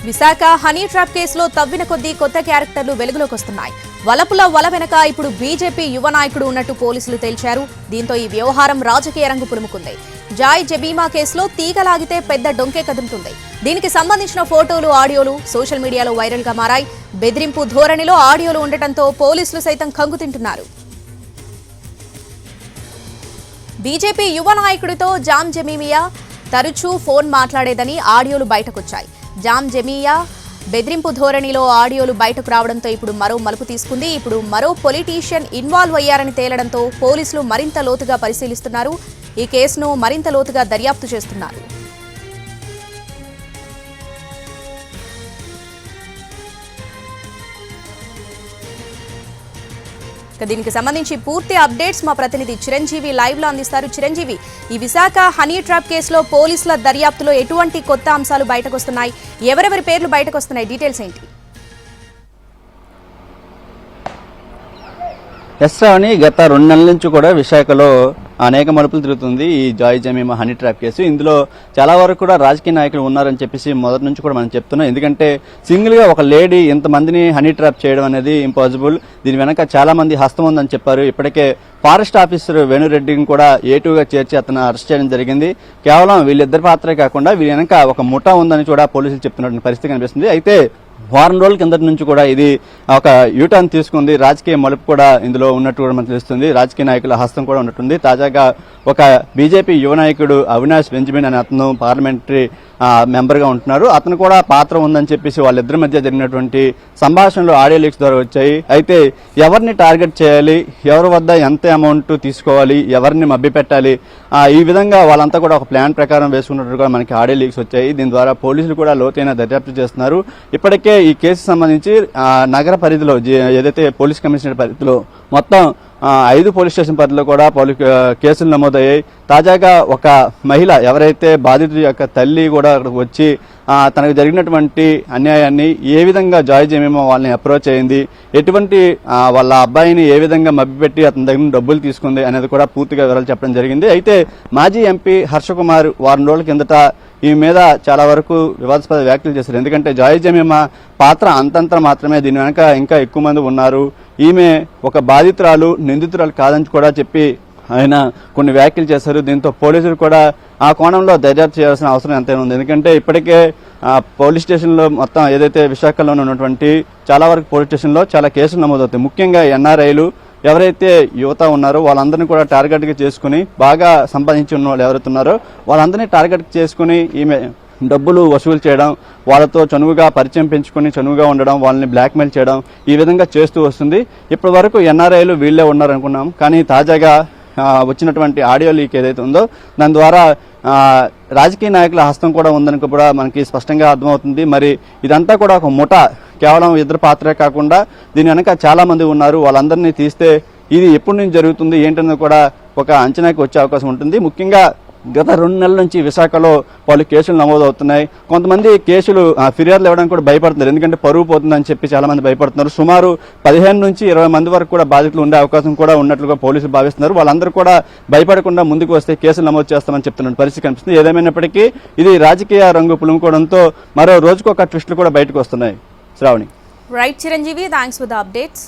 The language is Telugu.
విశాఖ హనీ ట్రాప్ కేసులో తవ్విన కొద్దీ కొత్త క్యారెక్టర్లు వెలుగులోకి వస్తున్నాయి. వలపుల వల వెనక ఇప్పుడు బీజేపీ యువ నాయకుడు ఉన్నట్టు పోలీసులు తేల్చారు. దీంతో ఈ వ్యవహారం రాజకీయ రంగు పులుముకుంది. జాయ్ జబీమా కేసులో తీగలాగితే పెద్ద డొంకే కదులుతుంది. దీనికి సంబంధించిన ఫోటోలు, ఆడియోలు సోషల్ మీడియాలో వైరల్ గా మారాయి. బెదిరింపు ధోరణిలో ఆడియోలు ఉండటంతో పోలీసులు సైతం కంగుతింటున్నారు. బీజేపీ యువ నాయకుడితో జామ్ జమీమియా తరచూ ఫోన్ మాట్లాడేదని ఆడియోలు బయటకొచ్చాయి. జామ్ జమీయా బెదిరింపు ధోరణిలో ఆడియోలు బయటకు రావడంతో ఇప్పుడు మరో మలుపు తీసుకుంది. ఇప్పుడు మరో పొలిటీషియన్ ఇన్వాల్వ్ అయ్యారని తేలడంతో పోలీసులు మరింత లోతుగా పరిశీలిస్తున్నారు. ఈ కేసును మరింత లోతుగా దర్యాప్తు చేస్తున్నారు. దీనికి సంబంధించి పూర్తి అప్డేట్స్ మా ప్రతినిధి చిరంజీవి లైవ్ లో అందిస్తారు. చిరంజీవి, ఈ విశాఖ హనీ ట్రాప్ కేసులో పోలీసుల దర్యాప్తులో ఎటువంటి కొత్త అంశాలు బయటకు వస్తున్నాయి? ఎవరెవరి పేర్లు బయటకు వస్తున్నాయి? డీటెయిల్స్ ఏంటి? శ్రావణి, గత 2 నెలల నుంచి కూడా విశాఖలో అనేక మలుపులు తిరుగుతుంది ఈ Joy Jemimah honey trap case. ఇందులో చాలా వరకు కూడా రాజకీయ నాయకులు ఉన్నారని చెప్పేసి మొదటి నుంచి కూడా మనం చెప్తున్నాం. ఎందుకంటే సింగిల్ గా ఒక లేడీ ఇంతమందిని హనీ ట్రాప్ చేయడం అనేది ఇంపాసిబుల్. దీని వెనక చాలా మంది హస్తం ఉందని చెప్పారు. ఇప్పటికే ఫారెస్ట్ ఆఫీసర్ వేణురెడ్డిని కూడా ఏటుగా చేర్చి అతను అరెస్ట్ చేయడం జరిగింది. కేవలం వీళ్ళిద్దరి పాత్రే కాకుండా వీళ్ళ వెనక ఒక ముఠా ఉందని కూడా పోలీసులు చెప్తున్నటువంటి పరిస్థితి కనిపిస్తుంది. అయితే వారం రోజుల కిందటి నుంచి కూడా ఇది ఒక యూటర్న్ తీసుకుంది. రాజకీయ మలుపు కూడా ఇందులో ఉన్నట్టు కూడా మనకు తెలుస్తుంది. రాజకీయ నాయకుల హస్తం కూడా ఉన్నట్టుంది. తాజాగా ఒక బీజేపీ యువ నాయకుడు అవినాష్ బెంజమిన్ అనే అతను పార్లమెంటరీ మెంబర్ గా ఉంటున్నారు. అతను కూడా పాత్ర ఉందని చెప్పేసి వాళ్ళిద్దరి మధ్య జరిగినటువంటి సంభాషణలు ఆడియో లీక్స్ ద్వారా వచ్చాయి. అయితే ఎవరిని టార్గెట్ చేయాలి, ఎవరి వద్ద ఎంత అమౌంట్ తీసుకోవాలి, ఎవరిని మభ్యపెట్టాలి, ఈ విధంగా వాళ్ళంతా కూడా ఒక ప్లాన్ ప్రకారం వేసుకున్నట్టుగా మనకి ఆడియో లీక్స్ వచ్చాయి. దీని ద్వారా పోలీసులు కూడా లోతైన దర్యాప్తు చేస్తున్నారు. ఇప్పటికే ఈ కేసు సంబంధించి నగర పరిధిలో ఏదైతే పోలీస్ కమిషనర్ పరిధిలో మొత్తం 5 పోలీస్ స్టేషన్ పరిధిలో కూడా కేసులు నమోదయ్యాయి. తాజాగా ఒక మహిళ ఎవరైతే బాధితుడి యొక్క తల్లి కూడా వచ్చి తనకు జరిగినటువంటి అన్యాయాన్ని ఏ విధంగా జాయ్ జమీమా వాళ్ళని అప్రోచ్ అయింది, ఎటువంటి వాళ్ళ అబ్బాయిని ఏ విధంగా మభ్యపెట్టి అతని దగ్గర డబ్బులు తీసుకుంది అనేది కూడా పూర్తిగా వివరాలు చెప్పడం జరిగింది. అయితే మాజీ ఎంపీ హర్షకుమార్ వారం రోజుల కిందట ఈ మీద చాలా వరకు వివాదాస్పద వ్యాఖ్యలు చేశారు. ఎందుకంటే జాయ్ జమీమా పాత్ర అంతంత మాత్రమే, దీని వెనక ఇంకా ఎక్కువ మంది ఉన్నారు, ఈమె ఒక బాధితురాలు నిందితురాలు కాదని కూడా చెప్పి ఆయన కొన్ని వ్యాఖ్యలు చేశారు. దీంతో పోలీసులు కూడా ఆ కోణంలో దర్యాప్తు చేయాల్సిన అవసరం ఎంతైనా ఉంది. ఎందుకంటే ఇప్పటికే పోలీస్ స్టేషన్లో మొత్తం ఏదైతే విశాఖలో ఉన్నటువంటి చాలా వరకు పోలీస్ స్టేషన్లో చాలా కేసులు నమోదవుతాయి. ముఖ్యంగా ఎన్ఆర్ఐలు ఎవరైతే యువత ఉన్నారో వాళ్ళందరినీ కూడా టార్గెట్గా చేసుకుని బాగా సంపాదించి ఉన్న వాళ్ళు ఎవరైతే ఉన్నారో వాళ్ళందరినీ టార్గెట్ చేసుకుని ఈమె డబ్బులు వసూలు చేయడం, వాళ్ళతో చనువుగా పరిచయం పెంచుకుని చనువుగా ఉండడం, వాళ్ళని బ్లాక్మెయిల్ చేయడం, ఈ విధంగా చేస్తూ వస్తుంది. ఇప్పటి వరకు ఎన్ఆర్ఐలు వీళ్లే ఉన్నారనుకున్నాం. కానీ తాజాగా వచ్చినటువంటి ఆడియో లీక్ ఏదైతే ఉందో దాని ద్వారా రాజకీయ నాయకుల హస్తం కూడా ఉందని కూడా మనకి స్పష్టంగా అర్థమవుతుంది. మరి ఇదంతా కూడా ఒక ముఠా, కేవలం ఇద్దరు పాత్రే కాకుండా దీని వెనక చాలా మంది ఉన్నారు. వాళ్ళందరినీ తీస్తే ఇది ఎప్పటి నుంచి జరుగుతుంది ఏంటన్నది కూడా ఒక అంచనాకి వచ్చే అవకాశం ఉంటుంది. ముఖ్యంగా గత 2 నెలల నుంచి విశాఖలో పలు కేసులు నమోదవుతున్నాయి. కొంతమంది కేసులు ఫిర్యాదులు ఇవ్వడానికి కూడా భయపడుతున్నారు. ఎందుకంటే పరువు పోతుందని చెప్పి చాలా మంది భయపడుతున్నారు. సుమారు 15 నుంచి 20 మంది వరకు కూడా బాధితులు ఉండే అవకాశం కూడా ఉన్నట్లుగా పోలీసులు భావిస్తున్నారు. వాళ్ళందరూ కూడా భయపడకుండా ముందుకు వస్తే కేసులు నమోదు చేస్తామని చెప్తున్న పరిస్థితి కనిపిస్తుంది. ఏదేమైనప్పటికీ ఇది రాజకీయ రంగు పులుముకోవడంతో మరో రోజుకు ఒక ట్విస్టులు కూడా బయటకు వస్తున్నాయి. Sravani. Right Chiranjeevi, thanks for the updates.